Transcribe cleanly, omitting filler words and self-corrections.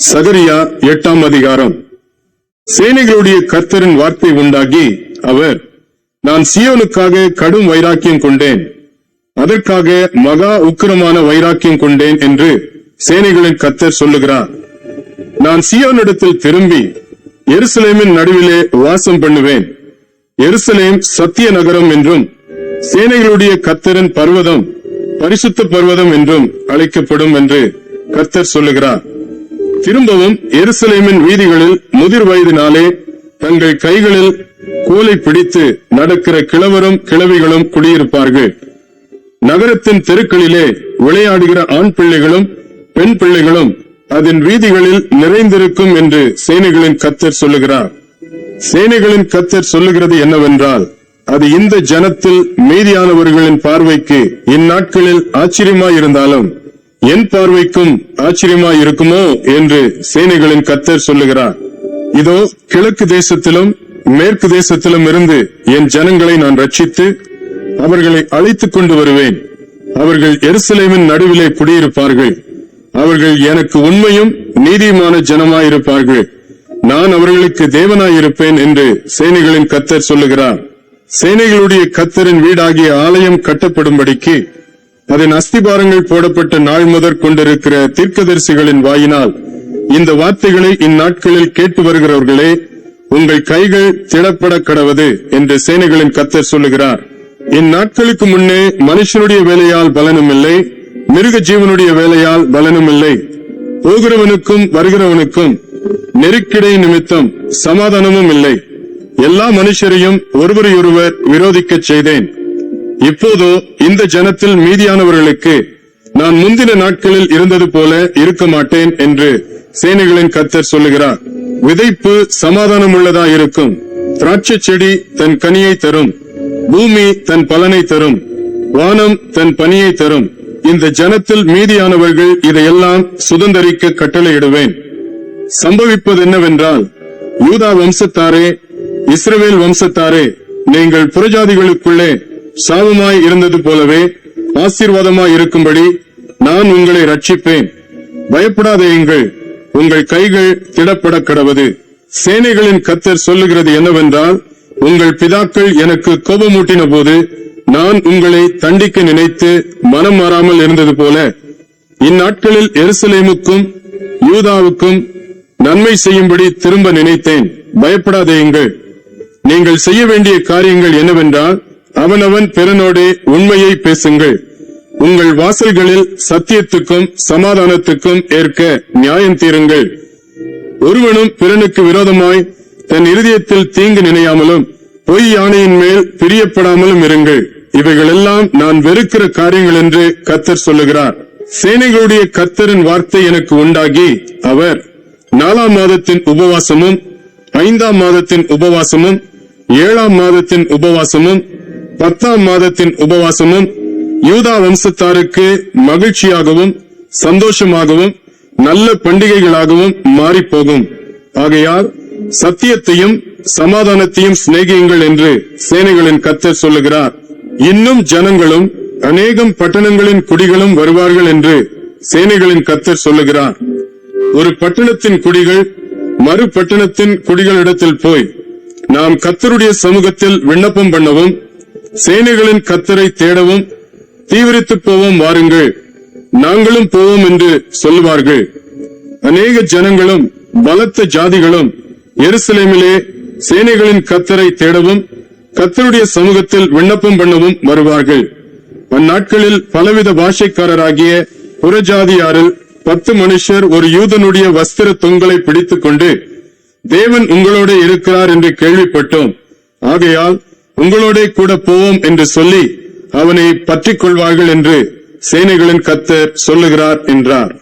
சகரியா 8ஆம் அதிகாரம். சேனைகளுடைய கர்த்தரின் வார்த்தை உண்டாகி அவர், நான் சீயோனுக்காக கடும் வைராக்கியம் கொண்டேன், அதற்காக மகா உக்கிரமான வைராக்கியம் கொண்டேன் என்று சேனைகளின் கர்த்தர் சொல்லுகிறார். நான் சீயோனிடத்தில் திரும்பி எருசலேமின் நடுவிலே வாசம் பண்ணுவேன். எருசலேம் சத்திய நகரம் என்றும் சேனைகளுடைய கர்த்தரின் பர்வதம் பரிசுத்த பர்வதம் என்றும் அழைக்கப்படும் என்று கர்த்தர் சொல்லுகிறார். திரும்பவும் எருசலேமின் வீதிகளில் முதிர் வயதினாலே தங்கள் கைகளில் கோலை பிடித்து நடக்கிற கிழவரும் கிழவிகளும் குடியிருப்பார்கள். நகரத்தின் தெருக்களிலே விளையாடுகிற ஆண் பிள்ளைகளும் பெண் பிள்ளைகளும் அதன் வீதிகளில் நிறைந்திருக்கும் என்று சேனைகளின் கர்த்தர் சொல்லுகிறார். சேனைகளின் கர்த்தர் சொல்லுகிறது என்னவென்றால், அது இந்த ஜனத்தில் மீதியானவர்களின் பார்வைக்கு இந்நாட்களில் ஆச்சரியமாயிருந்தாலும் என் பார்வைக்கும் ஆச்சரியமாயிருக்குமோ என்று சேனைகளின் கர்த்தர் சொல்லுகிறார். இதோ, கிழக்கு தேசத்திலும் மேற்கு தேசத்திலும் இருந்து என் ஜனங்களை நான் ரட்சித்து அவர்களை அழைத்துக் கொண்டு வருவேன். அவர்கள் எருசலேமின் நடுவிலே குடியிருப்பார்கள். அவர்கள் எனக்கு உண்மையும் நீதியுமான ஜனமாயிருப்பார்கள். நான் அவர்களுக்கு தேவனாயிருப்பேன் என்று சேனைகளின் கர்த்தர் சொல்லுகிறார். சேனைகளுடைய கர்த்தரின் வீடாகிய ஆலயம் கட்டப்படும்படிக்கு அதன் அஸ்திபாரங்கள் போடப்பட்ட நாள் முதற் கொண்டிருக்கிற தீர்க்கதரிசிகளின் வாயினால் இந்த வார்த்தைகளை இந்நாட்களில் கேட்டு வருகிறவர்களே, உங்கள் கைகள் திடப்பட கடவது என்று சேனைகளின் கர்த்தர் சொல்லுகிறார். இந்நாட்களுக்கு முன்னே மனுஷனுடைய வேலையால் பலனும் இல்லை, மிருக ஜீவனுடைய வேலையால் பலனும் இல்லை. போகிறவனுக்கும் வருகிறவனுக்கும் நெருக்கிடை நிமித்தம் சமாதானமும் இல்லை. எல்லா மனுஷரையும் ஒருவரையொருவர் விரோதிக்கச் செய்தேன். இப்போதோ இந்த ஜனத்தில் மீதியானவர்களுக்கு நான் முந்தின நாட்களில் இருந்தது போல இருக்க மாட்டேன் என்று சேனைகளின் கர்த்தர் சொல்லுகிறார். விதைப்பு சமாதானம் உள்ளதா இருக்கும். திராட்சை செடி தன் கனியை தரும், பூமி தன் பலனை தரும், வானம் தன் பனியை தரும். இந்த ஜனத்தில் மீதியானவர்கள் இதையெல்லாம் சுதந்தரிக்க கட்டளையிடுவேன். சம்பவிப்பது என்னவென்றால், யூதா வம்சத்தாரே, இஸ்ரவேல் வம்சத்தாரே, நீங்கள் புறஜாதிகளுக்குள்ளே சாபமாய் இருந்தது போலவே ஆசீர்வாதமாய் இருக்கும்படி நான் உங்களை ரட்சிப்பேன். பயப்படாதேயுங்கள், உங்கள் கைகள் திடப்பட கடவது. சேனைகளின் கர்த்தர் சொல்லுகிறது என்னவென்றால், உங்கள் பிதாக்கள் எனக்கு கோபமூட்டின போது நான் உங்களை தண்டிக்க நினைத்து மனம் மாறாமல் இருந்தது போல இந்நாட்களில் எருசலேமுக்கும் யூதாவுக்கும் நன்மை செய்யும்படி திரும்ப நினைத்தேன். பயப்படாதேயுங்கள். நீங்கள் செய்ய வேண்டிய காரியங்கள் என்னவென்றால், அவனவன் பிறனோடு உண்மையை பேசுங்கள். உங்கள் வாசல்களில் சத்தியத்துக்கும் சமாதானத்துக்கும் ஏற்க நியாயம் தீருங்கள். ஒருவனும் பிறனுக்கு விரோதமாய் தன் இருதயத்தில் தீங்கு நினையாமலும் பொய் யானையின் மேல் பிரியப்படாமலும் இருங்கள். இவைகளெல்லாம் நான் வெறுக்கிற காரியங்கள் என்று கர்த்தர் சொல்லுகிறார். சேனைகளுடைய கர்த்தரின் வார்த்தை எனக்கு உண்டாகி அவர், 4ஆம் மாதத்தின் உபவாசமும் 5ஆம் மாதத்தின் உபவாசமும் 7ஆம் மாதத்தின் உபவாசமும் 10ஆம் மாதத்தின் உபவாசமும் யூதா வம்சத்தாருக்கு மகிழ்ச்சியாகவும் சந்தோஷமாகவும் நல்ல பண்டிகைகளாகவும் மாறிப்போகும். ஆகையால் சத்தியத்தையும் சமாதானத்தையும் சிநேகியுங்கள் என்று சேனைகளின் கர்த்தர் சொல்லுகிறார். இன்னும் ஜனங்களும் அநேகம் பட்டணங்களின் குடிகளும் வருவார்கள் என்று சேனைகளின் கர்த்தர் சொல்லுகிறார். ஒரு பட்டணத்தின் குடிகள் மறு பட்டணத்தின் குடிகளிடத்தில் போய், நாம் கர்த்தருடைய சமூகத்தில் விண்ணப்பம் பண்ணவும் சேனைகளின் கர்த்தரை தேடவும் தீவிரித்து போவோம், வாருங்கள், நாங்களும் போவோம் என்று சொல்லுவார்கள். அநேக ஜனங்களும் பலத்த ஜாதிகளும் எருசலேமிலே சேனைகளின் கர்த்தரை தேடவும் கர்த்தருடைய சமூகத்தில் விண்ணப்பம் பண்ணவும் வருவார்கள். அந்நாட்களில் பலவித பாஷைக்காரராகிய புறஜாதியாரில் 10 மனுஷர் ஒரு யூதனுடைய வஸ்திர தொங்கலை பிடித்துக் கொண்டு, தேவன் உங்களோட இருக்கிறார் என்று கேள்விப்பட்டோம், ஆகையால் உங்களோட கூட போவோம் என்று சொல்லி அவனை பற்றிக் கொள்வார்கள் என்று சேனைகளின் கர்த்தர் சொல்லுகிறார் என்றார்.